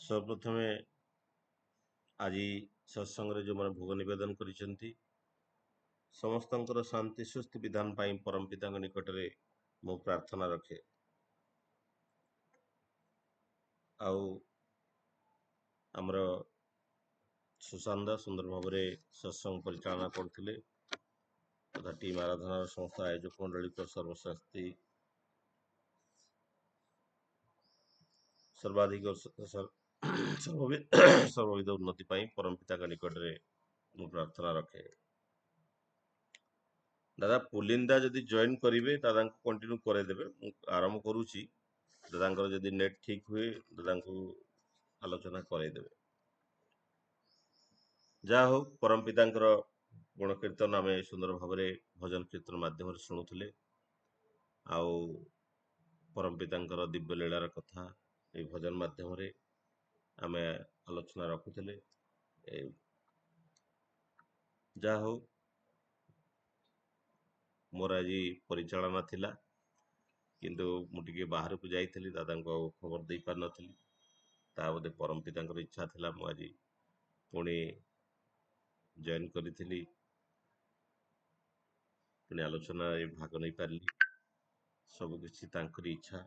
सर्वप्रथमे आज सत्संग जो मैंने भोग नवेदन करिसेंती समस्तंकर शांति सुस्ति विधान पाई परम पिता निकट में मो प्रार्थना रखे। आउ आमर सुशांत सुंदर भाव सत्संग परिचालना करते तथा टीम आराधनार संस्था आयोजक मंडली सर्वशास्त्री सर्वाधिक सर्वविध उन्नति पाई परम पिता निकट में मो प्रार्थना रखे। दादा पुलिंदा जदि जॉइन करेंगे दादा को कंटिन्यू करदेवे आरंभ करुच्ची दादा जदि नेट ठीक हुए दादा को आलोचना करदेवे। जहा हो परम पिता गुण कीर्तन आम सुंदर भाव भजन कीर्तन माध्यम शुणुले आउ परम पिता दिव्य लीलार कथा ये भजन माध्यम आम आलोचना रखुले। जहा हो मोर आज परिचालना थिला किंतु मुझे बाहर को जाइली दादा को खबर दे पार नी ता बोधे परम पिता इच्छा थिला मु आज पुणी जॉइन करी पुणी आलोचना भाग नहीं पारि सब किसी तांकरी इच्छा।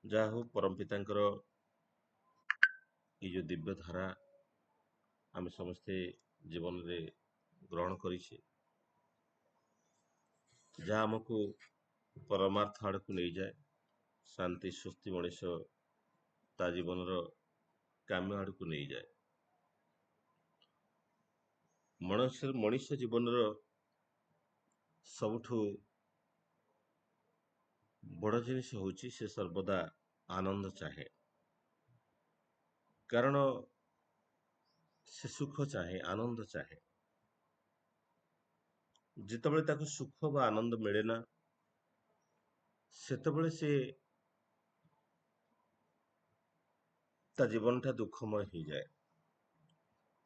जहा हो परम पिता ये जो दिव्य धारा आम समस्ते जीवन रे ग्रहण करिछे जहाँ आमको परमार्थ आड़ को नहीं जाए शांति सुस्ति मनीष ता जीवन काम्य आड़ को नहीं जाए। मनीष जीवन सबुठु बड़ जिनिस होची से सर्वदा आनंद चाहे कारण से सुख चाहे आनंद चाहे जितेबाला ताको सुख बा आनंद मिले ना सेतेबाला से ता जीवन टा दुखमय हो जाए।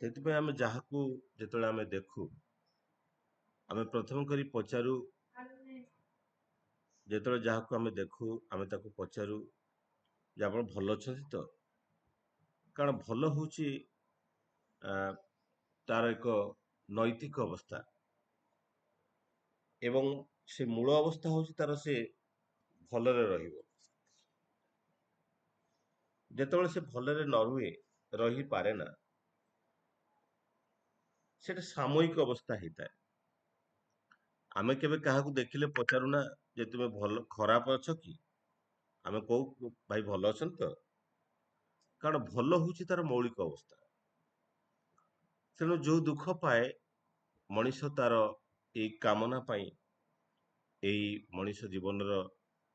से आम जहाँ को जिते आम देखू आम प्रथम करी पचारू जिते जहाँ को आम देखू आम ताको पचारू जे आप भल अच्छा तो कारण भल हूँ तार एक नैतिक अवस्था एवं से मूल अवस्था हूँ तार से भलरे रहिबो जेतेबेले से भलरे न रुहे रही पारे ना सेटा सामयिक अवस्था होता है। आमे केबे काहाकू देखिले पचारुना जे तुमे भल खराब अछ कि आमे कहू भाई भल अछन तो कारण भल हूँ तार मौलिक अवस्था तेणु जो दुख पाए मनीष तार ये कामना पाई यही मनीष जीवन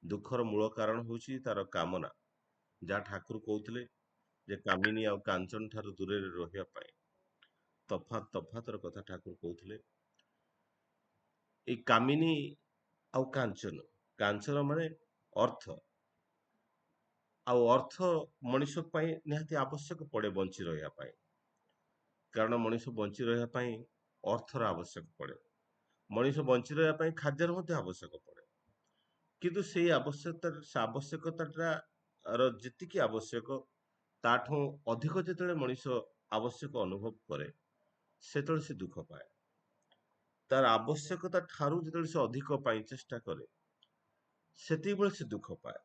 दुखर मूल कारण हूँ तार कामना जहाँ ठाकुर कहते जे कामिनी आ कांचन ठार दूर रहा तफात तफातर कथा ठाकुर कहते ये कामिनी आ कांचन कांचन माने अर्थ अर्थ मनीष निहाती आवश्यक पड़े बंची रहा कारण मनीष बंची रहा अर्थर आवश्यक पड़े मनीष बंची रहा खाद्यर आवश्यक पड़े किंतु से आवश्यकता जी आवश्यक ताठू अधिक जिते मनीष आवश्यक अनुभव करे से दुख पाए तार आवश्यकता ठारू जो से अधिक चेष्टा करे से दुख पाए।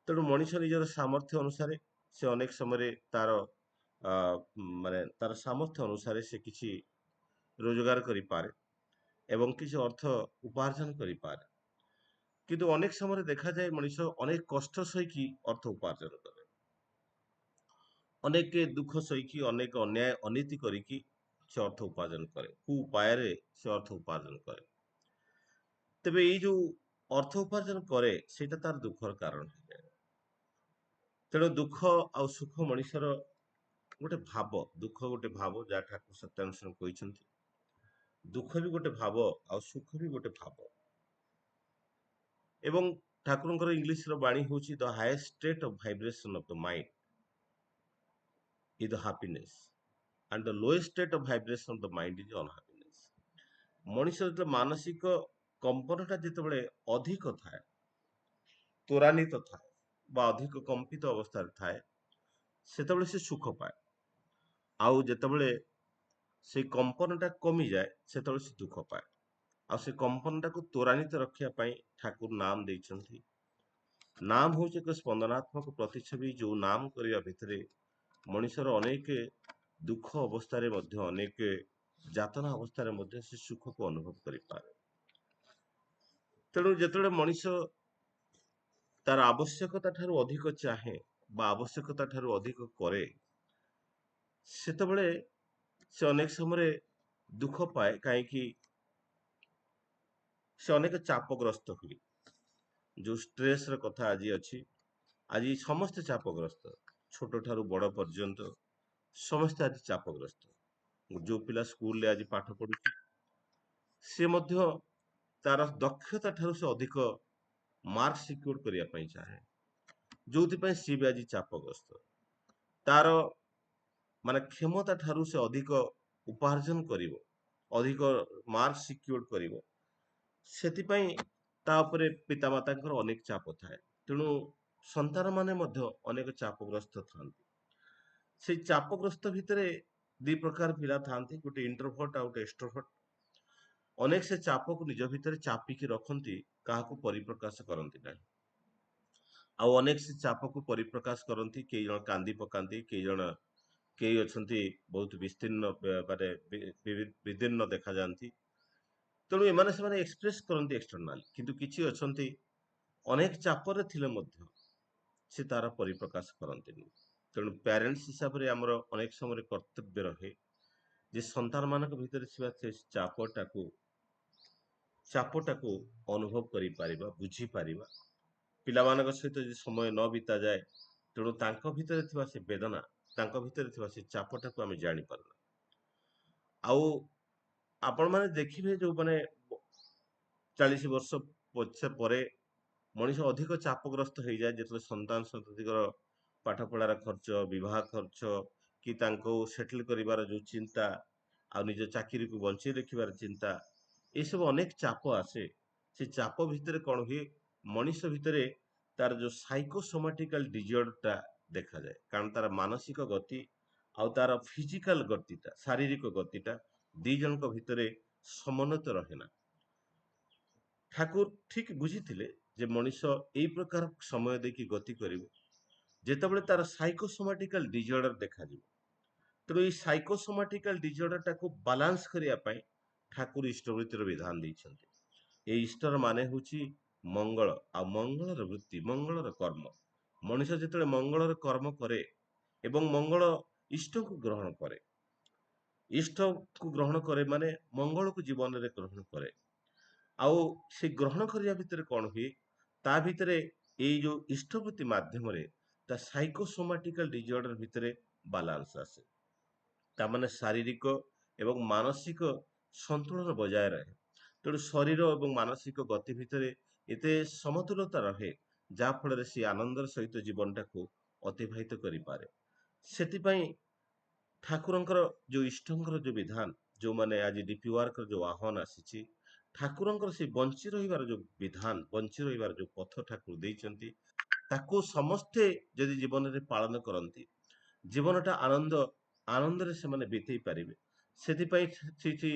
तेणु मनीष निजर सामर्थ्य अनुसार से अनेक समय तार माने तार सामर्थ्य अनुसार से किसी रोजगार करि पारे एवं किसी अर्थ उपार्जन करि पारे किंतु अनेक समय देखा जाए मनीष अनेक कष्ट सही अर्थ उपार्जन करे अनेक दुख सही अनेक अन्याय अनीति करिकी से अर्थ उपार्जन करे कु उपाय से अर्थ उपार्जन करे तेबे ये जो अर्थ उपार्जन करे सेटा तार दुखर कारण हो जाए। तेणु दुख आ सुख मनीषर गोटे भाव दुख गोटे भाव जहाँ ठाकुर सत्यानुष्ठान कहते दुख भी गोटे भाव आ सुख भी गोटे भाव एवं ठाकुर इंग्लीश बाणी हूँ the highest state of vibration of the mind is the happiness and the lowest state of vibration of the mind is unhappiness. Manish जो मानसिक कंपनटा जिते अधिक थाए त्वरान्वित थाए ବା ଅଧିକ କମ୍ପିତ ଅବସ୍ଥାରେ ଥାଏ ସେତେବେଳେ ସେ ସୁଖ ପାଏ। ଆଉ ଯେତେବେଳେ ସେଇ କମ୍ପନଟା କମିଯାଏ ସେତେବେଳେ ସେ ଦୁଃଖ ପାଏ। ଆଉ ସେ କମ୍ପନଟାକୁ ତ୍ୱରାନ୍ୱିତ ରଖିବା ପାଇଁ ଠାକୁର ନାମ ଦେଇଛନ୍ତି। ନାମ ହଉଛି ଏକ ସ୍ପନ୍ଦନାତ୍ମକ ପ୍ରତିଛବି, ଯୋଉ ନାମ କରିବା ଭିତରେ ମଣିଷର ଅନେକ ଦୁଃଖ ଅବସ୍ଥାରେ ମଧ୍ୟ, ଅନେକ ଯାତନା ଅବସ୍ଥାରେ ମଧ୍ୟ ସେ ସୁଖକୁ ଅନୁଭବ କରିପାରେ। ତେଣୁ ଯେତେବେଳେ ମଣିଷ ତାର ଆବଶ୍ୟକତା ଠାରୁ ଅଧିକ ଚାହେଁ ବା ଆବଶ୍ୟକତା ଠାରୁ ଅଧିକ କରେ, ସେତେବେଳେ ସେ ଅନେକ ସମୟରେ ଦୁଃଖ ପାଏ। କାହିଁକି? ସେ ଅନେକ ଚାପଗ୍ରସ୍ତ ହୁଏ। ଯୋଉ ଷ୍ଟ୍ରେସର କଥା ଆଜି ଅଛି, ଆଜି ସମସ୍ତେ ଚାପଗ୍ରସ୍ତ, ଛୋଟ ଠାରୁ ବଡ ପର୍ଯ୍ୟନ୍ତ ସମସ୍ତେ ଆଜି ଚାପଗ୍ରସ୍ତ। ଯୋଉ ପିଲା ସ୍କୁଲରେ ଆଜି ପାଠ ପଢୁଛି ସେ ମଧ୍ୟ ତାର ଦକ୍ଷତା ଠାରୁ ସେ ଅଧିକ ମାର୍କ ସିକ୍ୟୁର କରିବା ପାଇଁ ଚାହେଁ, ଯୋଉଥିପାଇଁ ସିଏ ବି ଆଜି ଚାପଗ୍ରସ୍ତ। ତାର ମାନେ କ୍ଷମତା ଠାରୁ ସେ ଅଧିକ ଉପାର୍ଜନ କରିବ, ଅଧିକ ମାର୍କ ସିକ୍ୟୁର କରିବ, ସେଥିପାଇଁ ତା ଉପରେ ପିତାମାତାଙ୍କର ଅନେକ ଚାପ ଥାଏ। ତେଣୁ ସନ୍ତାନ ମାନେ ମଧ୍ୟ ଅନେକ ଚାପଗ୍ରସ୍ତ ଥାନ୍ତି। ସେଇ ଚାପଗ୍ରସ୍ତ ଭିତରେ ଦି ପ୍ରକାର ପିଲା ଥାନ୍ତି, ଗୋଟେ ଇଣ୍ଟ୍ରୋଭର୍ଟ ଆଉ ଗୋଟେ ଏକ୍ସଟ୍ରୋଭର୍ଟ। ଅନେକ ସେ ଚାପକୁ ନିଜ ଭିତରେ ଚାପିକି ରଖନ୍ତି, କାହାକୁ ପରିପ୍ରକାଶ କରନ୍ତି ନାହିଁ। ଆଉ ଅନେକ ସେ ଚାପକୁ ପରିପ୍ରକାଶ କରନ୍ତି, କେଇ ଜଣ କାନ୍ଦି ପକାନ୍ତି, କେହି ଅଛନ୍ତି ବହୁତ ବିସ୍ତୀର୍ଣ୍ଣ ମାନେ ବିଦୀର୍ଣ୍ଣ ଦେଖାଯାଆନ୍ତି। ତେଣୁ ସେମାନେ ଏକ୍ସପ୍ରେସ କରନ୍ତି ଏକ୍ସଟର୍ନାଲି, କିନ୍ତୁ କିଛି ଅଛନ୍ତି ଅନେକ ଚାପରେ ଥିଲେ ମଧ୍ୟ ସେ ତାର ପରିପ୍ରକାଶ କରନ୍ତିନି। ତେଣୁ ପ୍ୟାରେଣ୍ଟସ ହିସାବରେ ଆମର ଅନେକ ସମୟରେ କର୍ତ୍ତବ୍ୟ ରହେ ଯେ ସନ୍ତାନ ମାନଙ୍କ ଭିତରେ ଥିବା ସେ ଚାପଟାକୁ ଅନୁଭବ କରିପାରିବା, ବୁଝିପାରିବା। ପିଲାମାନଙ୍କ ସହିତ ଯଦି ସମୟ ନ ବିତା ଯାଏ, ତେଣୁ ତାଙ୍କ ଭିତରେ ଥିବା ସେ ବେଦନା, ତାଙ୍କ ଭିତରେ ଥିବା ସେ ଚାପଟାକୁ ଆମେ ଜାଣିପାରୁନା। ଆଉ ଆପଣ ମାନେ ଦେଖିବେ, ଯୋଉମାନେ 40 ବର୍ଷ ପରେ ମଣିଷ ଅଧିକ ଚାପଗ୍ରସ୍ତ ହେଇଯାଏ, ଯେତେବେଳେ ସନ୍ତାନ ସନ୍ତତିଙ୍କର ପାଠ ପଢାର ଖର୍ଚ୍ଚ, ବିବାହ ଖର୍ଚ୍ଚ, କି ତାଙ୍କୁ ସେଟଲ କରିବାର ଯୋଉ ଚିନ୍ତା, ଆଉ ନିଜ ଚାକିରିକୁ ବଞ୍ଚେଇ ରଖିବାର ଚିନ୍ତା, ଏସବୁ ଅନେକ ଚାପ ଆସେ। ସେ ଚାପ ଭିତରେ କଣ ହୁଏ, ମଣିଷ ଭିତରେ ତାର ଯୋଉ ସାଇକୋସୋମାଟିକାଲ ଡିଜର୍ଡରଟା ଦେଖାଯାଏ। କାରଣ ତାର ମାନସିକ ଗତି ଆଉ ତାର ଫିଜିକାଲ ଗତିଟା, ଶାରୀରିକ ଗତିଟା ଦି ଜଣଙ୍କ ଭିତରେ ସମନ୍ୱିତ ରହେ ନା। ଠାକୁର ଠିକ ବୁଝିଥିଲେ ଯେ ମଣିଷ ଏଇ ପ୍ରକାର ସମୟ ଦେଇକି ଗତି କରିବ ଯେତେବେଳେ ତାର ସାଇକୋସୋମାଟିକାଲ ଡିଜର୍ଡର ଦେଖାଯିବ। ତେଣୁ ଏଇ ସାଇକୋସୋମାଟିକାଲ ଡିଜର୍ଡରଟାକୁ ବାଲାନ୍ସ କରିବା ପାଇଁ ଠାକୁର ଇଷ୍ଟବୃତ୍ତିର ବିଧାନ ଦେଇଛନ୍ତି। ଏଇ ଇଷ୍ଟର ମାନେ ହଉଛି ମଙ୍ଗଳ, ଆଉ ମଙ୍ଗଳର ବୃତ୍ତି, ମଙ୍ଗଳର କର୍ମ। ମଣିଷ ଯେତେବେଳେ ମଙ୍ଗଳର କର୍ମ କରେ ଏବଂ ମଙ୍ଗଳ ଇଷ୍ଟକୁ ଗ୍ରହଣ କରେ, ଇଷ୍ଟକୁ ଗ୍ରହଣ କରେ ମାନେ ମଙ୍ଗଳକୁ ଜୀବନରେ ଗ୍ରହଣ କରେ। ଆଉ ସେ ଗ୍ରହଣ କରିବା ଭିତରେ କଣ ହୁଏ, ତା ଭିତରେ ଏଇ ଯୋଉ ଇଷ୍ଟବୃତ୍ତି ମାଧ୍ୟମରେ ତା ସାଇକୋସୋମାଟିକାଲ ଡିଜର୍ଡର ଭିତରେ ବାଲାନ୍ସ ଆସେ। ତା ମାନେ ଶାରୀରିକ ଏବଂ ମାନସିକ ସନ୍ତୁଳନ ବଜାୟ ରହେ। ତେଣୁ ଶରୀର ଏବଂ ମାନସିକ ଗତି ଭିତରେ ଏତେ ସମତୁଲତା ରହେ, ଯାହା ଫଳରେ ସେ ଆନନ୍ଦର ସହିତ ଜୀବନଟାକୁ ଅତିବାହିତ କରିପାରେ। ସେଥିପାଇଁ ଠାକୁରଙ୍କର ଯୋଉ ଇଷ୍ଟଙ୍କର ଯୋଉ ବିଧାନ, ଯୋଉମାନେ ଆଜି ଡିପି ୱାର୍କର ଯୋଉ ଆହ୍ୱାନ ଆସିଛି, ଠାକୁରଙ୍କର ସେ ବଞ୍ଚି ରହିବାର ଯୋଉ ବିଧାନ, ବଞ୍ଚି ରହିବାର ଯୋଉ ପଥ ଠାକୁର ଦେଇଛନ୍ତି, ତାକୁ ସମସ୍ତେ ଯଦି ଜୀବନରେ ପାଳନ କରନ୍ତି, ଜୀବନଟା ଆନନ୍ଦରେ ସେମାନେ ବିତେଇ ପାରିବେ। ସେଥିପାଇଁ ଶ୍ରୀ ଶ୍ରୀ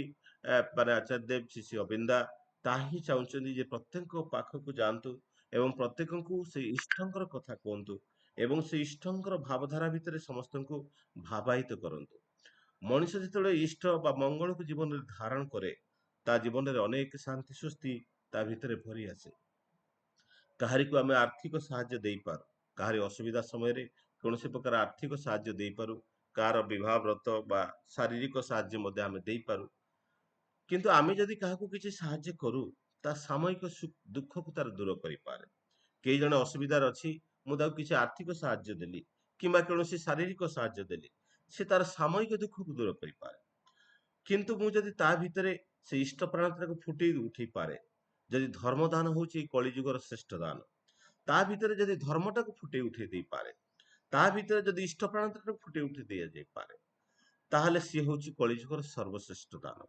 ମାନେ ଆଚାର୍ଯ୍ୟ ଦେବ, ଶ୍ରୀ ଶ୍ରୀ ଅବିନ୍ଦା ତାହା ହିଁ ଚାହୁଁଛନ୍ତି ଯେ ପ୍ରତ୍ୟେକଙ୍କ ପାଖକୁ ଯାଆନ୍ତୁ ଏବଂ ପ୍ରତ୍ୟେକଙ୍କୁ ସେଇ ଇଷ୍ଟଙ୍କର କଥା କୁହନ୍ତୁ ଏବଂ ସେ ଇଷ୍ଟଙ୍କର ଭାବଧାରା ଭିତରେ ସମସ୍ତଙ୍କୁ ଭାବାହିତ କରନ୍ତୁ। ମଣିଷ ଯେତେବେଳେ ଇଷ୍ଟ ବା ମଙ୍ଗଳକୁ ଜୀବନରେ ଧାରଣ କରେ, ତା ଜୀବନରେ ଅନେକ ଶାନ୍ତି ସୁସ୍ଥି ତା ଭିତରେ ଭରି ଆସେ। କାହାରିକୁ ଆମେ ଆର୍ଥିକ ସାହାଯ୍ୟ ଦେଇପାରୁ, କାହାରି ଅସୁବିଧା ସମୟରେ କୌଣସି ପ୍ରକାର ଆର୍ଥିକ ସାହାଯ୍ୟ ଦେଇପାରୁ, କାହାର ବିବାହ ବ୍ରତ ବା ଶାରୀରିକ ସାହାଯ୍ୟ ମଧ୍ୟ ଆମେ ଦେଇପାରୁ। କିନ୍ତୁ ଆମେ ଯଦି କାହାକୁ କିଛି ସାହାଯ୍ୟ କରୁ, ତା ସାମୟିକ ଦୁଃଖକୁ ତାର ଦୂର କରିପାରେ। କେହି ଜଣେ ଅସୁବିଧାରେ ଅଛି, ମୁଁ ତାକୁ କିଛି ଆର୍ଥିକ ସାହାଯ୍ୟ ଦେଲି କିମ୍ବା କୌଣସି ଶାରୀରିକ ସାହାଯ୍ୟ ଦେଲି, ସେ ତାର ସାମୟିକ ଦୁଃଖକୁ ଦୂର କରିପାରେ। କିନ୍ତୁ ମୁଁ ଯଦି ତା ଭିତରେ ସେ ଇଷ୍ଟ ପ୍ରାଣଟାକୁ ଫୁଟେଇ ଉଠେଇ ପାରେ, ଯଦି ଧର୍ମ ଦାନ ହଉଛି ଏଇ କଳିଯୁଗର ଶ୍ରେଷ୍ଠ ଦାନ, ତା ଭିତରେ ଯଦି ଧର୍ମଟାକୁ ଫୁଟେଇ ଉଠେଇ ଦେଇପାରେ, ତା ଭିତରେ ଯଦି ଇଷ୍ଟ ପ୍ରାଣଟାକୁ ଫୁଟେଇ ଉଠେଇ ଦିଆଯାଇପାରେ, ତାହେଲେ ସିଏ ହଉଛି କଳିଯୁଗର ସର୍ବଶ୍ରେଷ୍ଠ ଦାନ।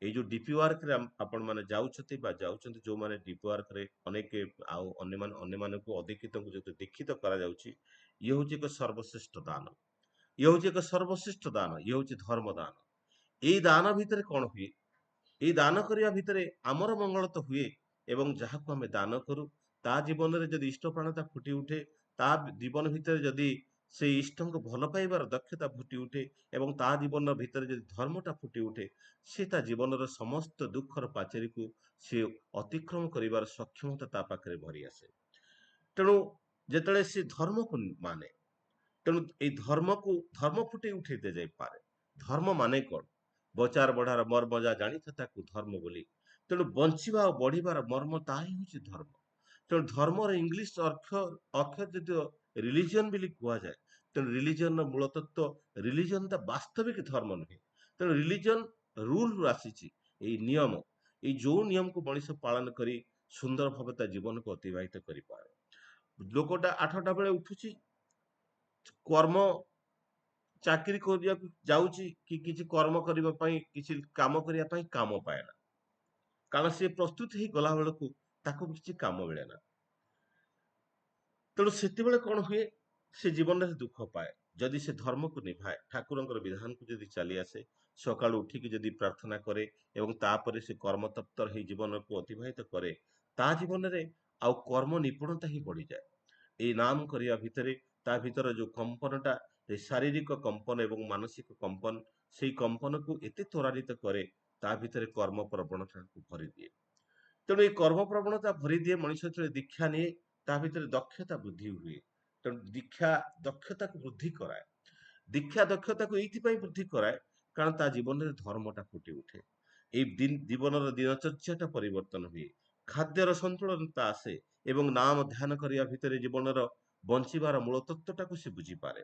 ଏଇ ଯୋଉ ଡିପି ୱାର୍କରେ ଆପଣ ମାନେ ଯାଉଛନ୍ତି ବା ଯାଉଛନ୍ତି ଯୋଉମାନେ ଡିପି ୱାର୍କରେ ଅନେକ ଆଉ ଅନ୍ୟମାନଙ୍କୁ ଅଧିକ୍ଷିତଙ୍କୁ ଯଦି ଦୀକ୍ଷିତ କରାଯାଉଛି, ଇଏ ହଉଛି ଏକ ସର୍ବଶ୍ରେଷ୍ଠ ଦାନ। ଇଏ ହଉଛି ଏକ ସର୍ବଶ୍ରେଷ୍ଠ ଦାନ, ଇଏ ହଉଛି ଧର୍ମ ଦାନ। ଏଇ ଦାନ ଭିତରେ କଣ ହୁଏ? ଏଇ ଦାନ କରିବା ଭିତରେ ଆମର ମଙ୍ଗଳ ତ ହୁଏ, ଏବଂ ଯାହାକୁ ଆମେ ଦାନ କରୁ ତା ଜୀବନରେ ଯଦି ଇଷ୍ଟ ପ୍ରାଣତା ଫୁଟି ଉଠେ, ତା ଜୀବନ ଭିତରେ ଯଦି ସେଇ ଇଷ୍ଟଙ୍କୁ ଭଲ ପାଇବାର ଦକ୍ଷତା ଫୁଟି ଉଠେ, ଏବଂ ତା ଜୀବନ ଭିତରେ ଯଦି ଧର୍ମଟା ଫୁଟି ଉଠେ, ସେ ତା ଜୀବନର ସମସ୍ତ ଦୁଃଖର ପାଚେରୀକୁ ସେ ଅତିକ୍ରମ କରିବାର ସକ୍ଷମତା ତା ପାଖରେ ଭରି ଆସେ। ତେଣୁ ଯେତେବେଳେ ସେ ଧର୍ମକୁ ମାନେ, ତେଣୁ ଏଇ ଧର୍ମ ଫୁଟେଇ ଉଠେଇ ଦିଆଯାଇପାରେ। ଧର୍ମ ମାନେ କଣ? ବଚାର ବଢାର ମର୍ମ ଯାହା ଜାଣିଥ ତାକୁ ଧର୍ମ ବୋଲି। ତେଣୁ ବଞ୍ଚିବା ଆଉ ବଢିବାର ମର୍ମ ତାହା ହିଁ ହଉଛି ଧର୍ମ। ତେଣୁ ଧର୍ମର ଇଂଲିଶ ଅକ୍ଷର ଯଦି ରିଲିଜିଅନ ବୋଲି କୁହାଯାଏ, ତେଣୁ ରିଲିଜିଅନର ମୂଳ ତତ୍ତ୍ୱ, ରିଲିଜିଅନଟା ବାସ୍ତବିକ ଧର୍ମ ନୁହେଁ। ତେଣୁ ରିଲିଜିଅନ ରୁଲରୁ ଆସିଛି, ଏଇ ନିୟମ, ଏଇ ଯୋଉ ନିୟମକୁ ମଣିଷ ପାଳନ କରି ସୁନ୍ଦର ଭାବେ ତା ଜୀବନକୁ ଅତିବାହିତ କରିପାରେ। ଲୋକଟା 8ଟା ବେଳେ ଉଠୁଛି, କର୍ମ ଚାକିରି କରିବାକୁ ଯାଉଛି, କି କିଛି କର୍ମ କରିବା ପାଇଁ, କିଛି କାମ କରିବା ପାଇଁ କାମ ପାଏ ନା। କାରଣ ସେ ପ୍ରସ୍ତୁତ ହେଇ ଗଲା ବେଳକୁ ତାକୁ କିଛି କାମ ମିଳେ ନା। ତେଣୁ ସେତେବେଳେ କଣ ହୁଏ? ସେ ଜୀବନରେ ଦୁଃଖ ପାଏ। ଯଦି ସେ ଧର୍ମକୁ ନିଭାଏ, ଠାକୁରଙ୍କର ବିଧାନକୁ ଯଦି ଚାଲି ଆସେ, ସକାଳୁ ଉଠିକି ଯଦି ପ୍ରାର୍ଥନା କରେ, ଏବଂ ତାପରେ ସେ କର୍ମତପ୍ତ ହେଇ ଜୀବନକୁ ଅତିବାହିତ କରେ, ତା ଜୀବନରେ ଆଉ କର୍ମ ନିପୁଣତା ହିଁ ବଢିଯାଏ। ଏଇ ନାମ କରିବା ଭିତରେ ତା ଭିତରେ ଯୋଉ କମ୍ପନଟା, ଏ ଶାରୀରିକ କମ୍ପନ ଏବଂ ମାନସିକ କମ୍ପନ, ସେଇ କମ୍ପନକୁ ଏତେ ତ୍ୱରାନ୍ୱିତ କରେ, ତା ଭିତରେ କର୍ମ ପ୍ରବଣତାକୁ ଭରିଦିଏ। ତେଣୁ ଏଇ କର୍ମ ପ୍ରବଣତା ଭରିଦିଏ। ମଣିଷ ଯେତେବେଳେ ଦୀକ୍ଷା ନିଏ, ତା ଭିତରେ ଦକ୍ଷତା ବୃଦ୍ଧି ହୁଏ। ତେଣୁ ଦୀକ୍ଷା ଦକ୍ଷତାକୁ ବୃଦ୍ଧି କରାଏ। ଦୀକ୍ଷା ଦକ୍ଷତାକୁ ଏଇଥିପାଇଁ ବୃଦ୍ଧି କରାଏ, କାରଣ ତା ଜୀବନରେ ଧର୍ମଟା ଫୁଟି ଉଠେ। ଏଇ ଜୀବନର ଦିନଚର୍ଯ୍ୟାଟା ପରିବର୍ତ୍ତନ ହୁଏ, ଖାଦ୍ୟର ସନ୍ତୁଳନତା ଆସେ, ଏବଂ ନାମ ଧ୍ୟାନ କରିବା ଭିତରେ ଜୀବନର ବଞ୍ଚିବାର ମୂଳ ତତ୍ତ୍ୱଟାକୁ ସେ ବୁଝିପାରେ।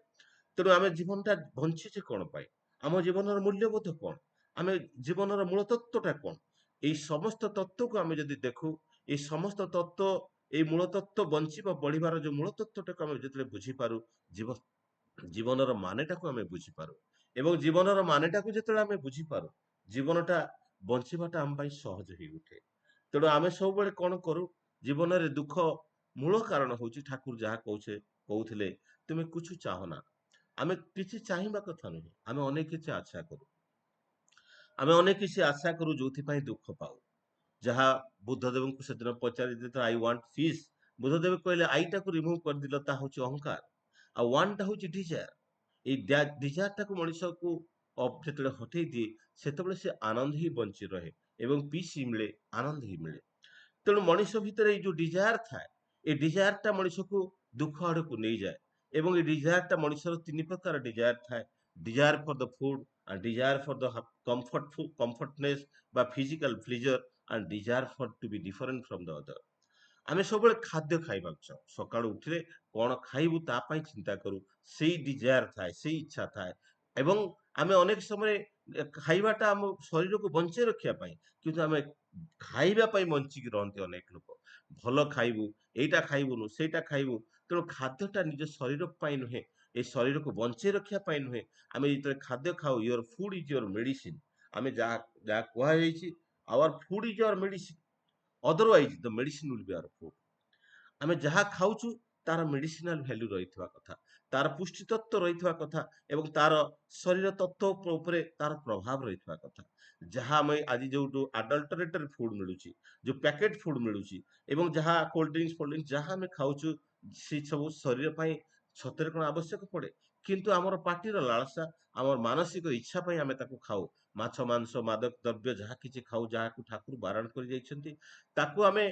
ତେଣୁ ଆମେ ଜୀବନଟା ବଞ୍ଚିଛେ କଣ ପାଇଁ? ଆମ ଜୀବନର ମୂଲ୍ୟବୋଧ କଣ? ଆମେ ଜୀବନର ମୂଳ ତତ୍ତ୍ୱଟା କଣ? ଏଇ ସମସ୍ତ ତତ୍ତ୍ୱକୁ ଆମେ ଯଦି ଦେଖୁ, ଏଇ ସମସ୍ତ ତତ୍ତ୍ୱ, ଏଇ ମୂଳ ତତ୍ତ୍ୱ, ବଞ୍ଚିବା ବଢିବାର ଯୋଉ ମୂଳ ତତ୍ତ୍ୱଟାକୁ ଆମେ ଯେତେବେଳେ ବୁଝିପାରୁ, ଜୀବନର ମାନେଟାକୁ ଆମେ ବୁଝିପାରୁ, ଏବଂ ଜୀବନର ମାନେଟାକୁ ଯେତେବେଳେ ଆମେ ବୁଝିପାରୁ, ଜୀବନଟା ବଞ୍ଚିବାଟା ଆମ ପାଇଁ ସହଜ ହେଇ ଉଠେ। ତେଣୁ ଆମେ ସବୁବେଳେ କଣ କରୁ? ଜୀବନରେ ଦୁଃଖ ମୂଳ କାରଣ ହଉଛି, ଠାକୁର ଯାହା କହୁଥିଲେ, ତୁମେ କିଛି ଚାହଁ ନା। ଆମେ କିଛି ଚାହିଁବା କଥା ନୁହେଁ, ଆମେ ଅନେକ କିଛି ଆଶା କରୁ। ଆମେ ଅନେକ କିଛି ଆଶା କରୁ, ଯୋଉଥିପାଇଁ ଦୁଃଖ ପାଉ। ଯାହା ବୁଦ୍ଧଦେବଙ୍କୁ ସେଦିନ ପଚାରି ଦେଇଥିଲା, ଆଇ ୱାଣ୍ଟ ପିସ୍। ବୁଦ୍ଧଦେବ କହିଲେ, ଆଇଟାକୁ ରିମୁଭ କରିଦିଲ, ତାହା ହଉଛି ଅହଙ୍କାର, ଆଉ ୱାନ୍ଟା ହଉଛି ଡିଜାୟାର। ଏଇ ଡିଜାୟାରଟାକୁ ମଣିଷକୁ ଯେତେବେଳେ ହଟେଇ ଦିଏ, ସେତେବେଳେ ସେ ଆନନ୍ଦ ହିଁ ବଞ୍ଚି ରହେ, ଏବଂ ପିସ୍ ହିଁ ମିଳେ, ଆନନ୍ଦ ହିଁ ମିଳେ। ତେଣୁ ମଣିଷ ଭିତରେ ଏଇ ଯୋଉ ଡିଜାୟାର ଥାଏ, ଏଇ ଡିଜାୟାରଟା ମଣିଷକୁ ଦୁଃଖ ଆଡକୁ ନେଇଯାଏ। ଏବଂ ଏଇ ଡିଜାୟାରଟା, ମଣିଷର 3 ପ୍ରକାର ଡିଜାୟାର ଥାଏ। Desire for the food, and desire for the comfortness ବା physical pleasure, and desire for to be different from the other. ଆମେ ସବୁବେଳେ ଖାଦ୍ୟ ଖାଇବାକୁ ଚାହୁଁ। ସକାଳୁ ଉଠିଲେ କଣ ଖାଇବୁ ତା ପାଇଁ ଚିନ୍ତା କରୁ। ସେଇ ଡିଜାୟାର ଥାଏ, ସେଇ ଇଚ୍ଛା ଥାଏ। ଏବଂ ଆମେ ଅନେକ ସମୟରେ ଖାଇବାଟା ଆମ ଶରୀରକୁ ବଞ୍ଚେଇ ରଖିବା ପାଇଁ, କିନ୍ତୁ ଆମେ ଖାଇବା ପାଇଁ ବଞ୍ଚିକି ରହନ୍ତି ଅନେକ ଲୋକ। ଭଲ ଖାଇବୁ, ଏଇଟା ଖାଇବୁନୁ, ସେଇଟା ଖାଇବୁ। ତେଣୁ ଖାଦ୍ୟଟା ନିଜ ଶରୀର ପାଇଁ ନୁହେଁ, ଏ ଶରୀରକୁ ବଞ୍ଚେଇ ରଖିବା ପାଇଁ ନୁହେଁ। ଆମେ ଯେତେବେଳେ ଖାଦ୍ୟ ଖାଉ, your food is your medicine. ଆମେ ଯାହା ଯାହା କୁହାଯାଇଛି, our food is your medicine, otherwise the medicine will be our food. ଆମେ ଯାହା ଖାଉଛୁ ତାର ମେଡିସିନାଲ ଭ୍ୟାଲ୍ୟୁ ରହିଥିବା କଥା, ତାର ପୁଷ୍ଟି ତତ୍ତ୍ୱ ରହିଥିବା କଥା, ଏବଂ ତାର ଶରୀର ତତ୍ତ୍ୱ ଉପରେ ତାର ପ୍ରଭାବ ରହିଥିବା କଥା। ଯାହା ଆମେ ଆଜି ଯୋଉ ଆଡଲ୍ଟରେଟେଡ ଫୁଡ ମିଳୁଛି, ଯୋଉ ପ୍ୟାକେଟ ଫୁଡ ମିଳୁଛି, ଏବଂ ଯାହା କୋଲ୍ଡ ଡ୍ରିଙ୍କସ ଯାହା ଆମେ ଖାଉଛୁ, ସେ ସବୁ ଶରୀର ପାଇଁ ସତରେ କଣ ଆବଶ୍ୟକ ପଡେ? କିନ୍ତୁ ଆମର ପାଟିର ଲାଳସା, ଆମର ମାନସିକ ଇଚ୍ଛା ପାଇଁ ଆମେ ତାକୁ ଖାଉ। ମାଛ, ମାଂସ, ମାଦକ ଦ୍ରବ୍ୟ ଯାହା କିଛି ଖାଉ, ଯାହାକୁ ଠାକୁର ବାରଣ କରି ଯାଇଛନ୍ତି, ତାକୁ ଆମେ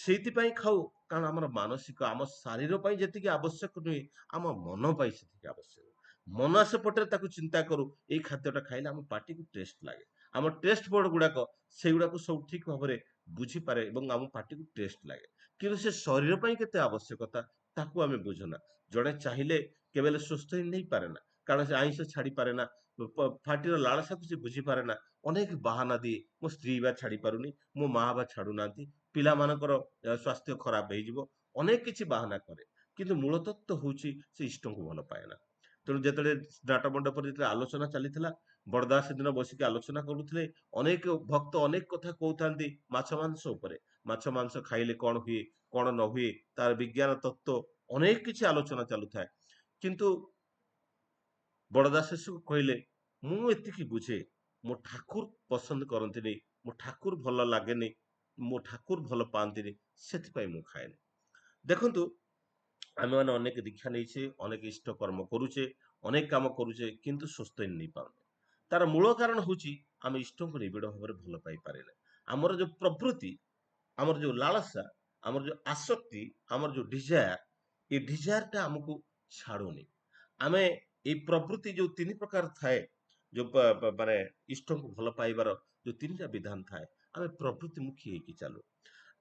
ସେଇଥିପାଇଁ ଖାଉ, କାରଣ ଆମର ମାନସିକ, ଆମ ଶାରୀର ପାଇଁ ଯେତିକି ଆବଶ୍ୟକ ନୁହେଁ, ଆମ ମନ ପାଇଁ ସେତିକି ଆବଶ୍ୟକ। ମନ ସେପଟରେ ତାକୁ ଚିନ୍ତା କରୁ, ଏଇ ଖାଦ୍ୟଟା ଖାଇଲେ ଆମ ପାଟିକୁ ଟେଷ୍ଟ ଲାଗେ। ଆମ ଟେଷ୍ଟ ବୋର୍ଡ ଗୁଡାକ ସେଇଗୁଡାକୁ ସବୁ ଠିକ ଭାବରେ ବୁଝିପାରେ, ଏବଂ ଆମ ପାଟିକୁ ଟେଷ୍ଟ ଲାଗେ। କିନ୍ତୁ ସେ ଶରୀର ପାଇଁ କେତେ ଆବଶ୍ୟକତା, ତାକୁ ଆମେ ବୁଝୁନା। ଜଣେ ଚାହିଁଲେ କେବେ ସୁସ୍ଥ ହିଁ ନେଇପାରେ ନା, କାରଣ ସେ ଆଇଁଷ ଛାଡି ପାରେ ନା, ପାଟିର ଲାଳସାକୁ ସେ ବୁଝିପାରେ ନା। ଅନେକ ବାହାନା ଦିଏ, ମୋ ସ୍ତ୍ରୀ ବା ଛାଡି ପାରୁନି, ମୋ ମା ବା ଛାଡୁନାହାନ୍ତି, ପିଲାମାନଙ୍କର ସ୍ୱାସ୍ଥ୍ୟ ଖରାପ ହେଇଯିବ, ଅନେକ କିଛି ବାହାନା କରେ। କିନ୍ତୁ ମୂଳ ତତ୍ତ୍ୱ ହଉଛି, ସେ ଇଷ୍ଟଙ୍କୁ ଭଲ ପାଏ ନା। ତେଣୁ ଯେତେବେଳେ ନାଟ ମଣ୍ଡପରେ ଯେତେବେଳେ ଆଲୋଚନା ଚାଲିଥିଲା, ବଡ଼ଦାସ ସେଦିନ ବସିକି ଆଲୋଚନା କରୁଥିଲେ। ଅନେକ ଭକ୍ତ ଅନେକ କଥା କହୁଥାନ୍ତି ମାଛ ମାଂସ ଉପରେ। ମାଛ ମାଂସ ଖାଇଲେ କଣ ହୁଏ, କଣ ନ ହୁଏ, ତାର ବିଜ୍ଞାନ ତତ୍ତ୍ୱ ଅନେକ କିଛି ଆଲୋଚନା ଚାଲୁଥାଏ। କିନ୍ତୁ ବଡ଼ଦାସ ଶେଷକୁ କହିଲେ, ମୁଁ ଏତିକି ବୁଝେ, ମୋ ଠାକୁର ପସନ୍ଦ କରନ୍ତିନି, ମୋ ଠାକୁର ଭଲ ଲାଗେନି, ମୋ ଠାକୁର ଭଲ ପାଆନ୍ତିନି, ସେଥିପାଇଁ ମୁଁ ଖାଏନି। ଦେଖନ୍ତୁ, ଆମେମାନେ ଅନେକ ଦୀକ୍ଷା ନେଇଛେ, ଅନେକ ଇଷ୍ଟ କର୍ମ କରୁଛେ, ଅନେକ କାମ କରୁଛେ, କିନ୍ତୁ ସୁସ୍ଥ ନେଇପାରୁନେ। ତାର ମୂଳ କାରଣ ହଉଛି ଆମେ ଇଷ୍ଟଙ୍କୁ ନିବିଡ଼ ଭାବରେ ଭଲ ପାଇପାରିଲେ। ଆମର ଯୋଉ ପ୍ରବୃତ୍ତି, ଆମର ଯୋଉ ଲାଳସା, ଆମର ଯୋଉ ଆସକ୍ତି, ଆମର ଯୋଉ ଡିଜାୟାର, ଏ ଡିଜାୟାରଟା ଆମକୁ ଛାଡୁନି। ଆମେ ଏଇ ପ୍ରବୃତ୍ତି ଯୋଉ ତିନି ପ୍ରକାର ଥାଏ, ଯୋଉ ମାନେ ଇଷ୍ଟଙ୍କୁ ଭଲ ପାଇବାର ଯୋଉ ତିନିଟା ବିଧାନ ଥାଏ, ଆମେ ପ୍ରବୃତ୍ତି ମୁଖୀ ହେଇକି ଚାଲୁ।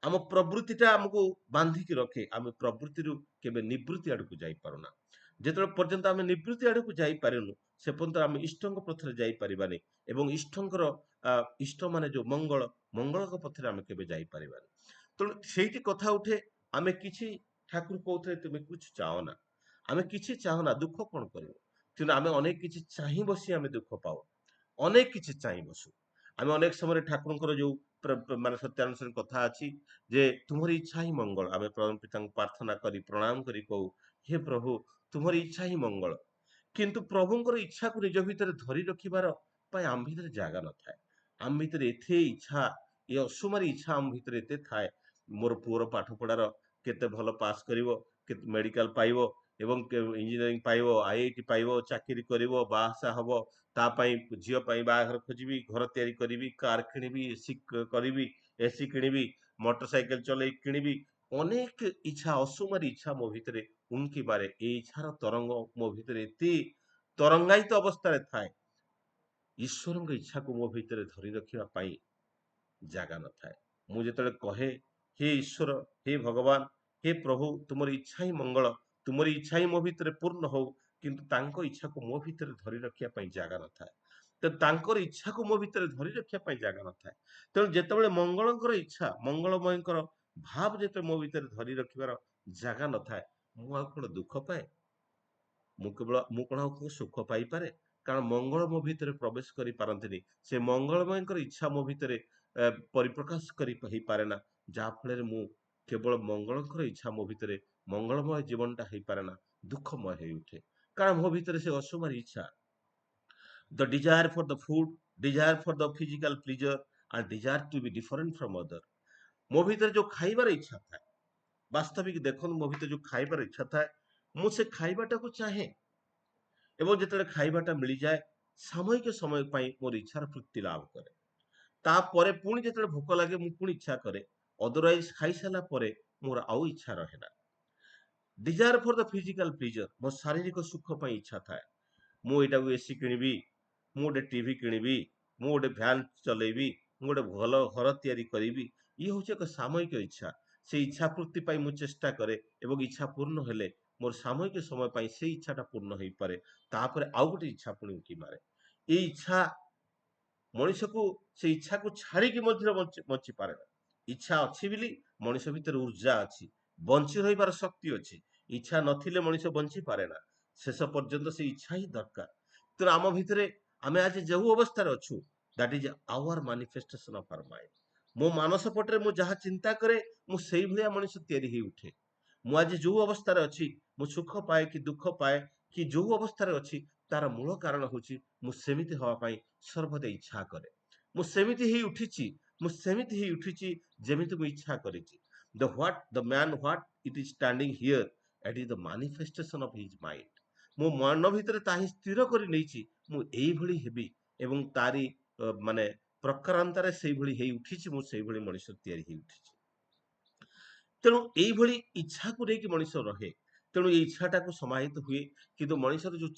ଆମ ପ୍ରବୃତ୍ତିଟା ଆମକୁ ବାନ୍ଧିକି ରଖେ। ଆମେ ପ୍ରବୃତ୍ତିରୁ କେବେ ନିବୃତ୍ତି ଆଡକୁ ଯାଇପାରୁନା। ଯେତେବେଳେ ପର୍ଯ୍ୟନ୍ତ ଆମେ ନିବୃତ୍ତି ଆଡକୁ ଯାଇପାରିନୁ, ସେ ପର୍ଯ୍ୟନ୍ତ ଆମେ ଇଷ୍ଟଙ୍କ ପଥରେ ଯାଇପାରିବାନି। ଏବଂ ଇଷ୍ଟଙ୍କର ଇଷ୍ଟ ମାନେ ଯୋଉ ମଙ୍ଗଳଙ୍କ ପଥରେ ଆମେ କେବେ ଯାଇପାରିବାନି। ତେଣୁ ସେଇଠି କଥା ଉଠେ, ଆମେ କିଛି ଠାକୁର କହୁଥିଲେ ତୁମେ କିଛି ଚାହ ନା, ଆମେ କିଛି ଚାହୁଁନା, ଦୁଃଖ କଣ କରିବ? କିନ୍ତୁ ଆମେ ଅନେକ କିଛି ଚାହିଁ ବସି ଆମେ ଦୁଃଖ ପାଉ, ଅନେକ କିଛି ଚାହିଁ ବସୁ। ଆମେ ଅନେକ ସମୟରେ ଠାକୁରଙ୍କର ଯୋଉ ମାନେ ସତ୍ୟାନୁସାରେ କଥା ଅଛି ଯେ ତୁମର ଇଚ୍ଛା ହିଁ ମଙ୍ଗଳ, ଆମେ ପରମ ପିତାଙ୍କୁ ପ୍ରାର୍ଥନା କରି ପ୍ରଣାମ କରି କହୁ, ହେ ପ୍ରଭୁ ତୁମର ଇଚ୍ଛା ହିଁ ମଙ୍ଗଳ। କିନ୍ତୁ ପ୍ରଭୁଙ୍କର ଇଚ୍ଛାକୁ ନିଜ ଭିତରେ ଧରି ରଖିବାର ପାଇଁ ଆମ ଭିତରେ ଜାଗା ନଥାଏ। ଆମ ଭିତରେ ଏତେ ଇଚ୍ଛା, ଏ ଅସୁମାରୀ ଇଚ୍ଛା ଆମ ଭିତରେ ଏତେ ଥାଏ। ମୋର ପୁଅର ପାଠ ପଢାର କେତେ ଭଲ ପାସ୍ କରିବ, କେତେ ମେଡିକାଲ ପାଇବ, ଏବଂ ଇଞ୍ଜିନିୟରିଂ ପାଇବ, IIT ପାଇବ, ଚାକିରି କରିବ, ବାହାସାହା ହବ, ତା ପାଇଁ ଝିଅ ପାଇଁ ବାହାଘର ଖୋଜିବି, ଘର ତିଆରି କରିବି, କାର କିଣିବି, ଏସି କରିବି, ଏସି କିଣିବି, ମୋଟର ସାଇକେଲ ଚଲେଇ କିଣିବି। ଅନେକ ଇଚ୍ଛା, ଅସୁମାରୀ ଇଚ୍ଛା ମୋ ଭିତରେ ଉଙ୍କି ମାରେ। ଏଇ ଇଚ୍ଛାର ତରଙ୍ଗ ମୋ ଭିତରେ ଏତେ ତରଙ୍ଗାୟିତ ଅବସ୍ଥାରେ ଥାଏ, ଈଶ୍ୱରଙ୍କ ଇଚ୍ଛାକୁ ମୋ ଭିତରେ ଧରି ରଖିବା ପାଇଁ ଜାଗା ନଥାଏ। ମୁଁ ଯେତେବେଳେ କହେ, ହେ ଈଶ୍ୱର, ହେ ଭଗବାନ, ହେ ପ୍ରଭୁ, ତୁମର ଇଚ୍ଛା ହିଁ ମଙ୍ଗଳ, ତୁମର ଇଚ୍ଛା ହିଁ ମୋ ଭିତରେ ପୂର୍ଣ୍ଣ ହଉ, କିନ୍ତୁ ତାଙ୍କ ଇଚ୍ଛାକୁ ମୋ ଭିତରେ ଧରି ରଖିବା ପାଇଁ ଜାଗା ନଥାଏ। ତ ତାଙ୍କର ଇଚ୍ଛାକୁ ମୋ ଭିତରେ ଧରି ରଖିବା ପାଇଁ ଜାଗା ନଥାଏ। ତେଣୁ ଯେତେବେଳେ ମଙ୍ଗଳଙ୍କର ଇଚ୍ଛା, ମଙ୍ଗଳମୟଙ୍କର ଭାବ ଯେତେବେଳେ ମୋ ଭିତରେ ଧରି ରଖିବାର ଜାଗା ନଥାଏ, ମୁଁ ଆଉ କଣ ଦୁଃଖ ପାଏ? ମୁଁ କଣ ଆଉ କୋଉ ସୁଖ ପାଇପାରେ? କାରଣ ମଙ୍ଗଳ ମୋ ଭିତରେ ପ୍ରବେଶ କରିପାରନ୍ତିନି। ସେ ମଙ୍ଗଳମୟଙ୍କର ଇଚ୍ଛା ମୋ ଭିତରେ ପରିପ୍ରକାଶ କରି ହେଇପାରେ ନା। ଯାହା ଫଳରେ ମୁଁ କେବଳ ମଙ୍ଗଳଙ୍କର ଇଚ୍ଛା ମୋ ଭିତରେ, ମଙ୍ଗଳମୟ ଜୀବନଟା ହେଇପାରେ ନା, ଦୁଃଖମୟ ହେଇ ଉଠେ। କାରଣ ମୋ ଭିତରେ ସେ ଅସୁମାରୀ ଇଚ୍ଛା, the desire for the food, desire for the physical pleasure, and desire to be different from other. ମୋ ଭିତରେ ଯୋଉ ଖାଇବାର ଇଚ୍ଛା ଥାଏ, ବାସ୍ତବିକ ଦେଖନ୍ତୁ, ମୋ ଭିତରେ ଯୋଉ ଖାଇବାର ଇଚ୍ଛା ଥାଏ, ମୁଁ ସେ ଖାଇବାଟାକୁ ଚାହେଁ। ଏବଂ ଯେତେବେଳେ ଖାଇବାଟା ମିଳିଯାଏ, ସାମୟିକ ସମୟ ପାଇଁ ମୋର ଇଚ୍ଛାର ତୃପ୍ତି ଲାଭ କରେ। ତାପରେ ପୁଣି ଯେତେବେଳେ ଭୋକ ଲାଗେ, ମୁଁ ପୁଣି ଇଚ୍ଛା କରେ। ଅଦରୱାଇଜ ଖାଇସାରିଲା ପରେ ମୋର ଆଉ ଇଚ୍ଛା ରହେ ନା। Desire for the physical pleasure, ମୋ ଶାରୀରିକ ସୁଖ ପାଇଁ ଇଚ୍ଛା ଥାଏ। ମୁଁ ଏଇଟାକୁ ଏସି କିଣିବି, ମୁଁ ଗୋଟେ ଟିଭି କିଣିବି, ମୁଁ ଗୋଟେ ଭ୍ୟାନ ଚଲେଇବି, ମୁଁ ଗୋଟେ ଭଲ ଘର ତିଆରି କରିବି। ଇଏ ହଉଛି ଏକ ସାମୟିକ ଇଚ୍ଛା। ସେଇ ଇଚ୍ଛା ପୂର୍ତ୍ତି ପାଇଁ ମୁଁ ଚେଷ୍ଟା କରେ, ଏବଂ ଇଚ୍ଛା ପୂର୍ଣ୍ଣ ହେଲେ ମୋର ସାମୟିକ ସମୟ ପାଇଁ ସେଇ ଇଚ୍ଛାଟା ପୂର୍ଣ୍ଣ ହେଇପାରେ। ତାପରେ ଆଉ ଗୋଟେ ଇଚ୍ଛା ପୁଣି ଉଙ୍କି ମାରେ। ଏଇ ଇଚ୍ଛା ମଣିଷକୁ, ସେ ଇଚ୍ଛାକୁ ଛାଡିକି ମଧ୍ୟ ବଞ୍ଚି ପାରେ ନା। ଇଚ୍ଛା ଅଛି ବୋଲି ମଣିଷ ଭିତରେ ଉର୍ଜା ଅଛି, ବଞ୍ଚି ରହିବାର ଶକ୍ତି ଅଛି। ଇଚ୍ଛା ନଥିଲେ ମଣିଷ ବଞ୍ଚି ପାରେ ନା। ଶେଷ ପର୍ଯ୍ୟନ୍ତ ସେ ଇଚ୍ଛା ହିଁ ଦରକାର। ତେଣୁ ଆମ ଭିତରେ ଆମେ ଆଜି ଯୋଉ ଅବସ୍ଥାରେ ଅଛୁ, that is our manifestation of our mind. ମୋ ମାନସ ପଟରେ ମୁଁ ଯାହା ଚିନ୍ତା କରେ, ମୁଁ ସେଇଭଳିଆ ମଣିଷ ତିଆରି ହେଇ ଉଠେ। ମୁଁ ଆଜି ଯୋଉ ଅବସ୍ଥାରେ ଅଛି, ମୁଁ ସୁଖ ପାଏ କି ଦୁଃଖ ପାଏ, କି ଯୋଉ ଅବସ୍ଥାରେ ଅଛି, ତାର ମୂଳ କାରଣ ହଉଛି ମୁଁ ସେମିତି ହବା ପାଇଁ ସର୍ବଦା ଇଚ୍ଛା କରେ। ମୁଁ ସେମିତି ହେଇ ଉଠିଛି, ମୁଁ ସେମିତି ହେଇ ଉଠିଛି ଯେମିତି ମୁଁ ଇଚ୍ଛା କରିଛି। The man what it is standing here, it is the manifestation of his mind. ମୋ ମନ ଭିତରେ ତାହା ହିଁ ସ୍ଥିର କରି ନେଇଛି, ମୁଁ ଏଇଭଳି ହେବି। ଏବଂ ତାରି ମାନେ ପ୍ରକାରାନ୍ତରେ ସେଇଭଳି ହେଇ ଉଠିଛି, ମୁଁ ସେଇଭଳି ମଣିଷ ତିଆରି ହେଇ ଉଠିଛି। ତେଣୁ ଏଇଭଳି ଇଚ୍ଛାକୁ ନେଇକି ମଣିଷ ରହେ। ତେଣୁ ଏଇ ଇଚ୍ଛାଟାକୁ ସମାହିତ ହୁଏ। କିନ୍ତୁ ମଣିଷର ଯୋଉ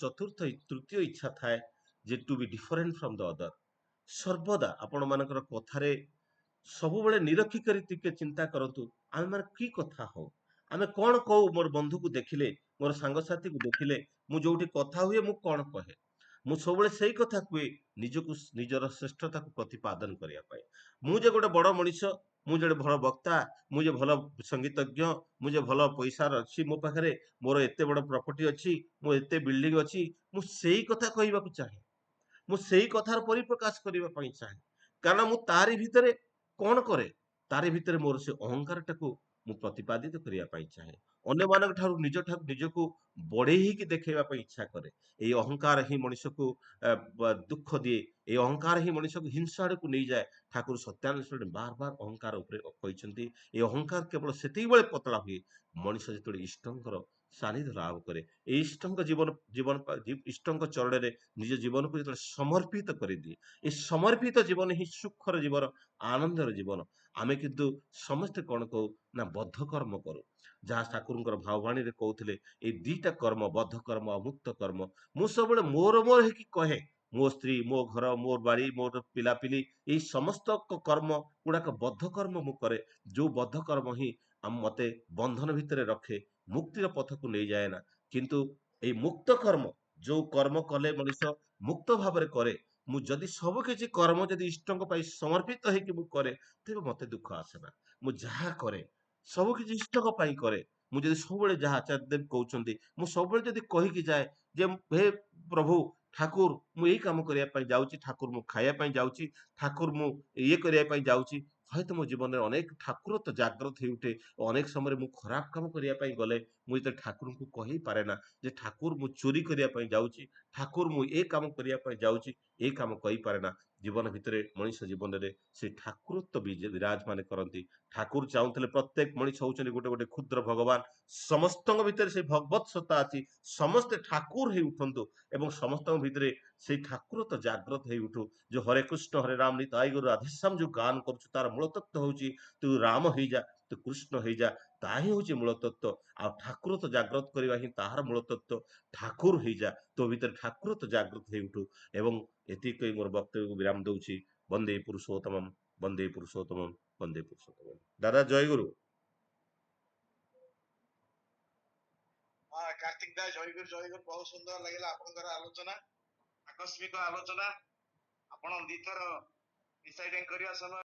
ତୃତୀୟ ଇଚ୍ଛା ଥାଏ, ଯେ to be different from the other. ସର୍ବଦା ଆପଣ ମାନଙ୍କର କଥାରେ ସବୁବେଳେ ନିରଖି କରି ଟିକେ ଚିନ୍ତା କରନ୍ତୁ, ଆମେ ମାନେ କି କଥା ହଉ, ଆମେ କଣ କହୁ? ମୋର ବନ୍ଧୁକୁ ଦେଖିଲେ, ମୋର ସାଙ୍ଗସାଥିକୁ ଦେଖିଲେ, ମୁଁ ଯୋଉଠି କଥା ହୁଏ, ମୁଁ କଣ କହେ? ମୁଁ ସବୁବେଳେ ସେଇ କଥା କୁହେ, ନିଜକୁ, ନିଜର ଶ୍ରେଷ୍ଠତାକୁ ପ୍ରତିପାଦନ କରିବା ପାଇଁ। ମୁଁ ଯେ ଗୋଟେ ବଡ ମଣିଷ, ମୁଁ ଯେ ଭଲ ବକ୍ତା, ମୁଁ ଯେ ଭଲ ସଙ୍ଗୀତଜ୍ଞ, ମୁଁ ଯେ ଭଲ ପଇସାର ଅଛି ମୋ ପାଖରେ, ମୋର ଏତେ ବଡ ପ୍ରପର୍ଟି ଅଛି, ମୋ ଏତେ ବିଲ୍ଡିଂ ଅଛି, ମୁଁ ସେଇ କଥା କହିବାକୁ ଚାହେଁ। ମୁଁ ସେଇ କଥାର ପରିପ୍ରକାଶ କରିବା ପାଇଁ ଚାହେଁ। କାରଣ ମୁଁ ତାରି ଭିତରେ କଣ କରେ? ତାରି ଭିତରେ ମୋର ସେ ଅହଙ୍କାରଟାକୁ ମୁଁ ପ୍ରତିପାଦିତ କରିବା ପାଇଁ ଚାହେଁ। ଅନ୍ୟମାନଙ୍କ ଠାରୁ ନିଜକୁ ବଢେଇ ହେଇକି ଦେଖେଇବା ପାଇଁ ଇଚ୍ଛା କରେ। ଏଇ ଅହଙ୍କାର ହିଁ ମଣିଷକୁ ଦୁଃଖ ଦିଏ। ଏଇ ଅହଙ୍କାର ହିଁ ମଣିଷକୁ ହିଂସା ଆଡକୁ ନେଇଯାଏ। ଠାକୁର ସତ୍ୟାନୁଷ୍ଠାନରେ ବାର ବାର ଅହଙ୍କାର ଉପରେ କହିଛନ୍ତି। ଏ ଅହଙ୍କାର କେବଳ ସେତିକିବେଳେ ପତଳା ହୁଏ, ମଣିଷ ଯେତେବେଳେ ଇଷ୍ଟଙ୍କର ସାନିଧ୍ୟ ଲାଭ କରେ। ଏଇ ଇଷ୍ଟଙ୍କ ଇଷ୍ଟଙ୍କ ଚରଣରେ ନିଜ ଜୀବନକୁ ଯେତେବେଳେ ସମର୍ପିତ କରିଦିଏ, ଏ ସମର୍ପିତ ଜୀବନ ହିଁ ସୁଖର ଜୀବନ, ଆନନ୍ଦର ଜୀବନ। ଆମେ କିନ୍ତୁ ସମସ୍ତେ କଣ କହୁ ନା ବଦ୍ଧ କର୍ମ କରୁ। ଯାହା ଠାକୁରଙ୍କର ଭାବବାଣୀରେ କହୁଥିଲେ, ଏଇ ଦିଟା କର୍ମ, ବଦ୍ଧ କର୍ମ ଆଉ ମୁକ୍ତ କର୍ମ। ମୁଁ ସବୁବେଳେ ମୋର ମୋର ହେଇକି କହେ, ମୋ ସ୍ତ୍ରୀ, ମୋ ଘର, ମୋର ବାଡି, ମୋର ପିଲାପିଲି, ଏଇ ସମସ୍ତ କର୍ମ ଗୁଡାକ ବଦ୍ଧ କର୍ମ ମୁଁ କରେ। ଯୋଉ ବଦ୍ଧ କର୍ମ ହିଁ ମତେ ବନ୍ଧନ ଭିତରେ ରଖେ, ମୁକ୍ତିର ପଥକୁ ନେଇଯାଏ ନା। କିନ୍ତୁ ଏଇ ମୁକ୍ତ କର୍ମ, ଯୋଉ କର୍ମ କଲେ ମଣିଷ ମୁକ୍ତ ଭାବରେ କରେ, ମୁଁ ଯଦି ସବୁ କିଛି କର୍ମ ଯଦି ଇଷ୍ଟଙ୍କ ପାଇଁ ସମର୍ପିତ ହେଇକି ମୁଁ କରେ, ତେବେ ମତେ ଦୁଃଖ ଆସେ ନା। ମୁଁ ଯାହା କରେ ସବୁ କିଛି ଇଷ୍ଟଙ୍କ ପାଇଁ କରେ। ମୁଁ ଯଦି ସବୁବେଳେ ଯାହା ଆଚାର୍ଯ୍ୟଦେବ କହୁଛନ୍ତି, ମୁଁ ସବୁବେଳେ ଯଦି କହିକି ଯାଏ ଯେ ହେ ପ୍ରଭୁ ଠାକୁର, ମୁଁ ଏଇ କାମ କରିବା ପାଇଁ ଯାଉଛି, ଠାକୁର ମୁଁ ଖାଇବା ପାଇଁ ଯାଉଛି, ଠାକୁର ମୁଁ ଇଏ କରିବା ପାଇଁ ଯାଉଛି, ହয়তো ମୋ ଜୀବନରେ ଅନେକ ଠାକୁର ତ ଜାଗ୍ରତ ହେଇ ଉଠେ। ଅନେକ ସମୟରେ ମୁଁ ଖରାପ କାମ କରିବା ପାଇଁ ଗଲେ ମୁଁ ଯେତେବେଳେ ଠାକୁରଙ୍କୁ କହିପାରେ ନା ଯେ ଠାକୁର ମୁଁ ଚୋରି କରିବା ପାଇଁ ଯାଉଛି, ଠାକୁର ମୁଁ ଏ କାମ କରିବା ପାଇଁ ଯାଉଛି, ଏ କାମ କହିପାରେ ନା। ଜୀବନ ଭିତରେ, ମଣିଷ ଜୀବନରେ ସେ ଠାକୁରତ୍ଵ ବିରାଜମାନ କରନ୍ତି। ଠାକୁର ଚାହୁଁଥିଲେ ପ୍ରତ୍ୟେକ ମଣିଷ ହଉଛନ୍ତି ଗୋଟେ ଗୋଟେ କ୍ଷୁଦ୍ର ଭଗବାନ। ସମସ୍ତଙ୍କ ଭିତରେ ସେଇ ଭଗବତ ସତ୍ତା ଅଛି। ସମସ୍ତେ ଠାକୁର ହେଇ ଉଠନ୍ତୁ ଏବଂ ସମସ୍ତଙ୍କ ଭିତରେ ସେଇ ଠାକୁର ତ ଜାଗ୍ରତ ହେଇ ଉଠୁ। ଯୋଉ ହରେ କୃଷ୍ଣ ହରେ ରାମ ନିତାଇ ଗୌର ରାଧେଶ୍ୟାମ ଯୋଉ ଗାନ କରୁଛୁ, ତାର ମୂଳ ତତ୍ଵ ହଉଛି ତୁ ରାମ ହେଇଯା, ତୁ କୃଷ୍ଣ ହେଇଯା। ତାହା ହିଁ ହଉଛି ମୂଳ ତତ୍ଵ। ଆଉ ଠାକୁର ତ ଜାଗ୍ରତ କରିବା ହିଁ ତାହାର ମୂଳ ତତ୍ଵ। ଠାକୁର ହେଇଯା, ତୋ ଭିତରେ ଠାକୁର ତ ଜାଗ୍ରତ ହେଇ ଉଠୁ। ଏବଂ ଏତିକି କହି ମୋର ବକ୍ତବ୍ୟକୁ ବିରାମ ଦଉଛି। ବନ୍ଦେ ପୁରୁଷୋତ୍ତମମ୍, ବନ୍ଦେ ପୁରୁଷୋତ୍ତମମ୍, ବନ୍ଦେ ପୁରୁଷୋତ୍ତମମ୍। ଦାଦା ଜୟଗୁରୁ। ହଁ କାର୍ତ୍ତିକ ଦାସ ଜୟଗୁରୁ ଜୟଗୁରୁ। ବହୁତ ସୁନ୍ଦର ଲାଗିଲା ଆପଣଙ୍କର ଆଲୋଚନା, ଆକସ୍ମିକ ଆଲୋଚନା। ଆପଣ ଦିଥର ଡିସାଇଡିଂ କରିବା ସମୟ